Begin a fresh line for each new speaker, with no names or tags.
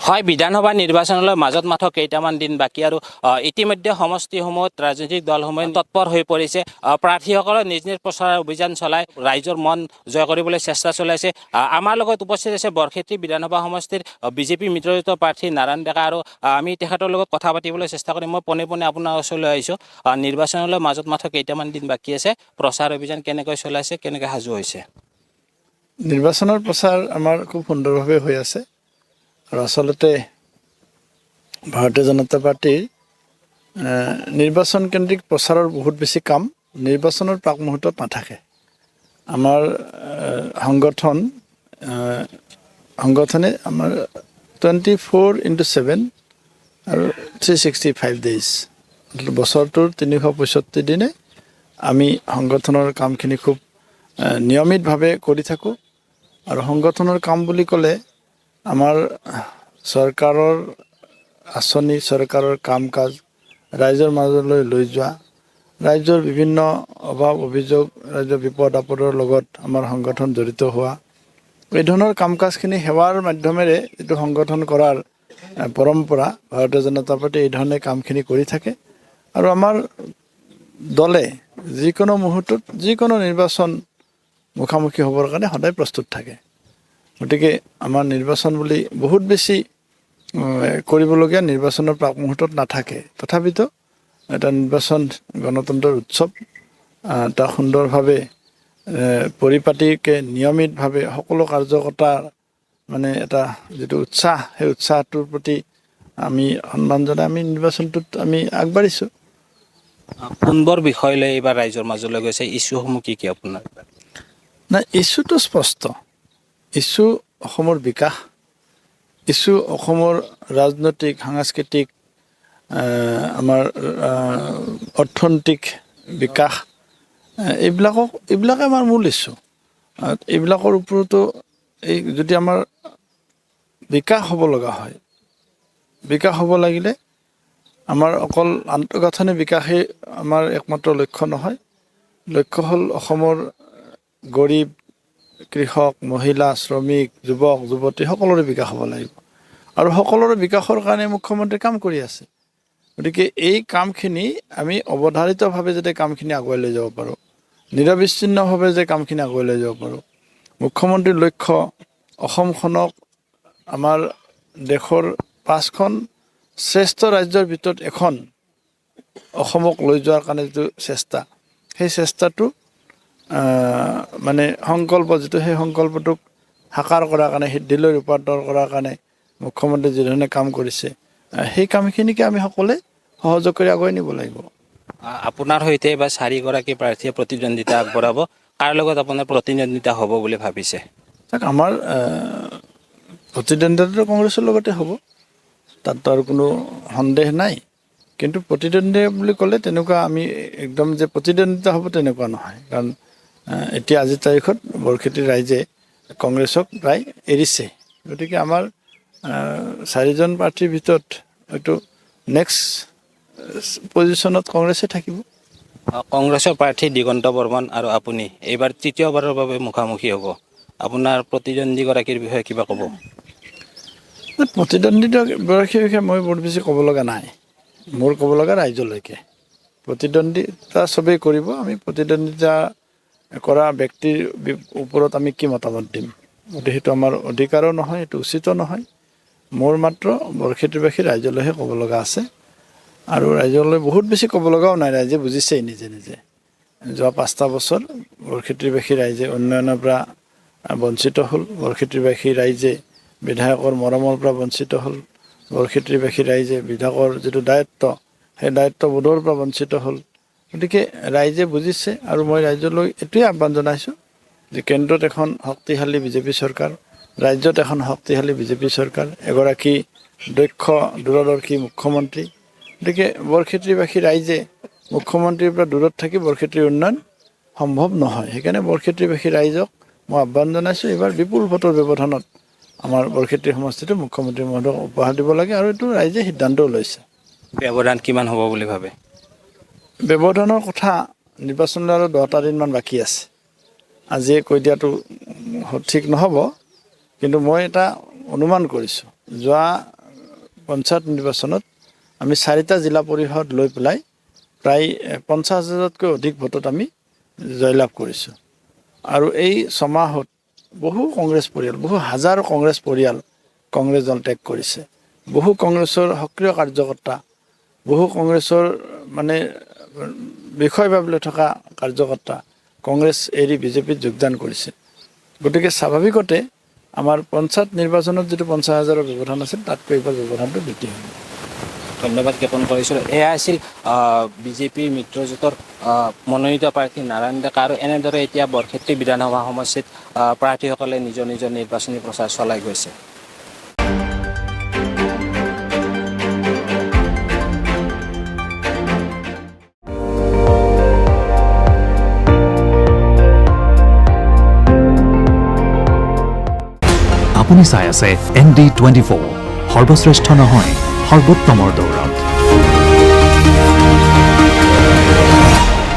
হয়, বিধানসভা নিৰ্বাচনলৈ মাজত মাত্ৰ কেইটামান দিন বাকী আৰু ইতিমধ্যে সমষ্টিসমূহত ৰাজনৈতিক দলসমূহে তৎপৰ হৈ পৰিছে। প্ৰাৰ্থীসকলে নিজ নিজ প্ৰচাৰ অভিযান চলাই ৰাইজৰ মন জয় কৰিবলৈ চেষ্টা চলাইছে। আমাৰ লগত উপস্থিত আছে বৰক্ষেত্ৰী বিধানসভা সমষ্টিৰ বিজেপি মিত্ৰজোঁট প্ৰাৰ্থী নাৰায়ণ ডেকা আৰু আমি তেখেতৰ লগত কথা পাতিবলৈ চেষ্টা কৰিম। মই পোনে পোনে আপোনাৰ ওচৰলৈ আহিছোঁ। নিৰ্বাচনলৈ মাজত মাত্ৰ কেইটামান দিন বাকী আছে, প্ৰচাৰ অভিযান কেনেকৈ চলাইছে, কেনেকৈ সাজু হৈছে?
নিৰ্বাচনৰ প্ৰচাৰ আমাৰ খুব সুন্দৰভাৱে হৈ আছে আৰু আচলতে ভাৰতীয় জনতা পাৰ্টীৰ নিৰ্বাচন কেন্দ্ৰিক প্ৰচাৰৰ বহুত বেছি কাম নিৰ্বাচনৰ প্ৰাক মুহূৰ্তত নাথাকে। আমাৰ সংগঠনে আমাৰ 24/7 আৰু 365 ডেইজ বছৰটোৰ 365 দিনে আমি সংগঠনৰ কামখিনি খুব নিয়মিতভাৱে কৰি থাকোঁ। আৰু সংগঠনৰ কাম বুলি ক'লে আমাৰ চৰকাৰৰ আঁচনি, চৰকাৰৰ কাম কাজ ৰাইজৰ মাজলৈ লৈ যোৱা, ৰাইজৰ বিভিন্ন অভাৱ অভিযোগ, ৰাইজৰ বিপদ আপদৰ লগত আমাৰ সংগঠন জড়িত হোৱা, এই ধৰণৰ কাম কাজখিনি সেৱাৰ মাধ্যমেৰে যিটো সংগঠন কৰাৰ পৰম্পৰা, ভাৰতীয় জনতা পাৰ্টীয়ে এই ধৰণে কামখিনি কৰি থাকে। আৰু আমাৰ দলে যিকোনো মুহূৰ্তত যিকোনো নিৰ্বাচন মুখামুখি হ'বৰ কাৰণে সদায় প্ৰস্তুত থাকে। গতিকে আমাৰ নিৰ্বাচন বুলি বহুত বেছি কৰিবলগীয়া নিৰ্বাচনৰ প্ৰাক মুহূৰ্তত নাথাকে। তথাপিতো এটা নিৰ্বাচন গণতন্ত্ৰৰ উৎসৱ, এটা সুন্দৰভাৱে পৰিপাটিকৈ নিয়মিতভাৱে সকলো কাৰ্যকৰ্তাৰ মানে এটা যিটো উৎসাহ, সেই উৎসাহটোৰ প্ৰতি আমি সন্মান জনাই আমি নিৰ্বাচনটোত আমি আগবাঢ়িছোঁ।
কোনবোৰ বিষয় লৈ এইবাৰ ৰাইজৰ মাজলৈ গৈছে, ইছ্যুসমূহ কি কি আপোনাৰ?
নাই, ইছ্যুটো স্পষ্ট। ইছ্যু অসমৰ বিকাশ, ইছ্যু অসমৰ ৰাজনৈতিক, সাংস্কৃতিক, আমাৰ অৰ্থনৈতিক বিকাশ, এইবিলাকে আমাৰ মূল ইছ্যু। এইবিলাকৰ ওপৰতো যদি আমাৰ বিকাশ হ'ব লগা হয়, বিকাশ হ'ব লাগিলে আমাৰ অকল আন্তঃগাঁথনি বিকাশেই আমাৰ একমাত্ৰ লক্ষ্য নহয়। লক্ষ্য হ'ল অসমৰ গৰীব, কৃষক, মহিলা, শ্ৰমিক, যুৱক যুৱতী সকলোৰে বিকাশ হ'ব লাগিব। আৰু সকলোৰে বিকাশৰ কাৰণে মুখ্যমন্ত্ৰী কাম কৰি আছে। গতিকে এই কামখিনি আমি অৱধাৰিতভাৱে যাতে কামখিনি আগুৱাই লৈ যাব পাৰোঁ, নিৰবিচ্ছিন্নভাৱে যে কামখিনি আগুৱাই লৈ যাব পাৰোঁ। মুখ্যমন্ত্ৰীৰ লক্ষ্য অসমখনক আমাৰ দেশৰ 5খন শ্ৰেষ্ঠ ৰাজ্যৰ ভিতৰত এখন অসমক লৈ যোৱাৰ কাৰণে যিটো চেষ্টা, সেই চেষ্টাটো মানে সংকল্প যিটো, সেই সংকল্পটোক সাকাৰ কৰাৰ কাৰণে, সিদ্ধিলৈ ৰূপান্তৰ কৰাৰ কাৰণে মুখ্যমন্ত্ৰী যিধৰণে কাম কৰিছে, সেই কামখিনিকে আমি সকলোৱে সহযোগ কৰি আগুৱাই নিব লাগিব।
আপোনাৰ সৈতে এইবাৰ 4গৰাকী প্ৰাৰ্থীয়ে প্ৰতিদ্বন্দ্বিতা আগবঢ়াব। কাৰ লগত আপোনাৰ প্ৰতিদ্বন্দ্বিতা হ'ব বুলি ভাবিছে?
আমাৰ প্ৰতিদ্বন্দ্বিতাটো কংগ্ৰেছৰ লগতে হ'ব, তাততো আৰু কোনো সন্দেহ নাই। কিন্তু প্ৰতিদ্বন্দ্বী বুলি ক'লে তেনেকুৱা আমি একদম যে প্ৰতিদ্বন্দ্বিতা হ'ব তেনেকুৱা নহয়। কাৰণ এতিয়া আজিৰ তাৰিখত বৰক্ষেত্ৰীৰ ৰাইজে কংগ্ৰেছক প্ৰায় এৰিছে। গতিকে আমাৰ 4জন প্ৰাৰ্থীৰ ভিতৰত হয়তো নেক্সট পজিশ্যনত কংগ্ৰেছে থাকিব।
কংগ্ৰেছৰ প্ৰাৰ্থী দিগন্ত বৰ্মন আৰু আপুনি এইবাৰ তৃতীয়বাৰৰ বাবে মুখামুখি হ'ব। আপোনাৰ প্ৰতিদ্বন্দ্বীগৰাকীৰ বিষয়ে কিবা ক'ব?
প্ৰতিদ্বন্দ্বীগৰাকীৰ বিষয়ে মই বৰ বেছি ক'ব লগা নাই। মোৰ ক'ব লগা ৰাইজলৈকে। প্ৰতিদ্বন্দ্বিতা চবেই কৰিব, আমি প্ৰতিদ্বন্দ্বিতা কৰা ব্যক্তিৰ ওপৰত আমি কি মতামত দিম? গতিকে সেইটো আমাৰ অধিকাৰো নহয়, সেইটো উচিতো নহয়। মোৰ মাত্ৰ বৰক্ষেত্ৰীবাসী ৰাইজলৈহে ক'ব লগা আছে। আৰু ৰাইজলৈ বহুত বেছি ক'ব লগাও নাই, ৰাইজে বুজিছেই নিজে নিজে। যোৱা 5টা বছৰ বৰক্ষেত্ৰীবাসী ৰাইজে উন্নয়নৰ পৰা বঞ্চিত হ'ল। বৰক্ষেত্ৰীবাসী ৰাইজে বিধায়কৰ মৰমৰ পৰা বঞ্চিত হ'ল। বৰক্ষেত্ৰীবাসী ৰাইজে বিধায়কৰ যিটো দায়িত্ব, সেই দায়িত্ববোধৰ পৰা বঞ্চিত হ'ল। গতিকে ৰাইজে বুজিছে আৰু মই ৰাইজলৈ এইটোৱে আহ্বান জনাইছোঁ যে কেন্দ্ৰত এখন শক্তিশালী বিজেপি চৰকাৰ, ৰাজ্যত এখন শক্তিশালী বিজেপি চৰকাৰ, এগৰাকী দক্ষ দূৰদৰ্শী মুখ্যমন্ত্ৰী। গতিকে বৰক্ষেত্ৰীবাসী ৰাইজে মুখ্যমন্ত্ৰীৰ পৰা দূৰত থাকি বৰক্ষেত্ৰীৰ উন্নয়ন সম্ভৱ নহয়। সেইকাৰণে বৰক্ষেত্ৰীবাসী ৰাইজক মই আহ্বান জনাইছোঁ, এইবাৰ বিপুল ভোটৰ ব্যৱধানত আমাৰ বৰক্ষেত্ৰী সমষ্টিটো মুখ্যমন্ত্ৰী মহোদয়ক উপহাৰ দিব লাগে আৰু এইটো ৰাইজে সিদ্ধান্তও লৈছে।
ব্যৱধান কিমান হ'ব বুলি ভাবে?
ব্যৱধানৰ কথা নিৰ্বাচনলৈ আৰু 10টা দিনমান বাকী আছে। আজিয়ে কৈ দিয়াটো ঠিক নহ'ব, কিন্তু মই এটা অনুমান কৰিছোঁ যোৱা পঞ্চায়ত নিৰ্বাচনত আমি 4টা জিলা পৰিষদ লৈ পেলাই প্ৰায় 50,000তকৈ অধিক ভোটত আমি জয়লাভ কৰিছোঁ। আৰু এই 6 মাহত বহু কংগ্ৰেছ পৰিয়াল, বহু হাজাৰ কংগ্ৰেছ পৰিয়াল কংগ্ৰেছ দল ত্যাগ কৰিছে। বহু কংগ্ৰেছৰ সক্ৰিয় কাৰ্যকৰ্তা, বহু কংগ্ৰেছৰ মানে বিষয় ভাৱলৈ থকা কাৰ্যকৰ্তা কংগ্ৰেছ এৰি বিজেপিত যোগদান কৰিছে। গতিকে স্বাভাৱিকতে আমাৰ পঞ্চায়ত নিৰ্বাচনত যিটো 50,000ৰ ব্যৱধান আছিল তাতকৈ এইবাৰ ব্যৱধানটো বৃদ্ধি হ'ল।
ধন্যবাদ জ্ঞাপন কৰিছিলোঁ। এয়া আছিল বিজেপিৰ মিত্ৰজোঁটৰ মনোনীত প্ৰাৰ্থী নাৰায়ণ ডেকা। আৰু এনেদৰে এতিয়া বৰক্ষেত্ৰী বিধানসভা সমষ্টিত প্ৰাৰ্থীসকলে নিজৰ নিজৰ নিৰ্বাচনী প্ৰচাৰ চলাই গৈছে।
আপুনি চাই আছে ND24, সৰ্বশ্ৰেষ্ঠ নহয় সৰ্বোত্তমৰ দৌৰত।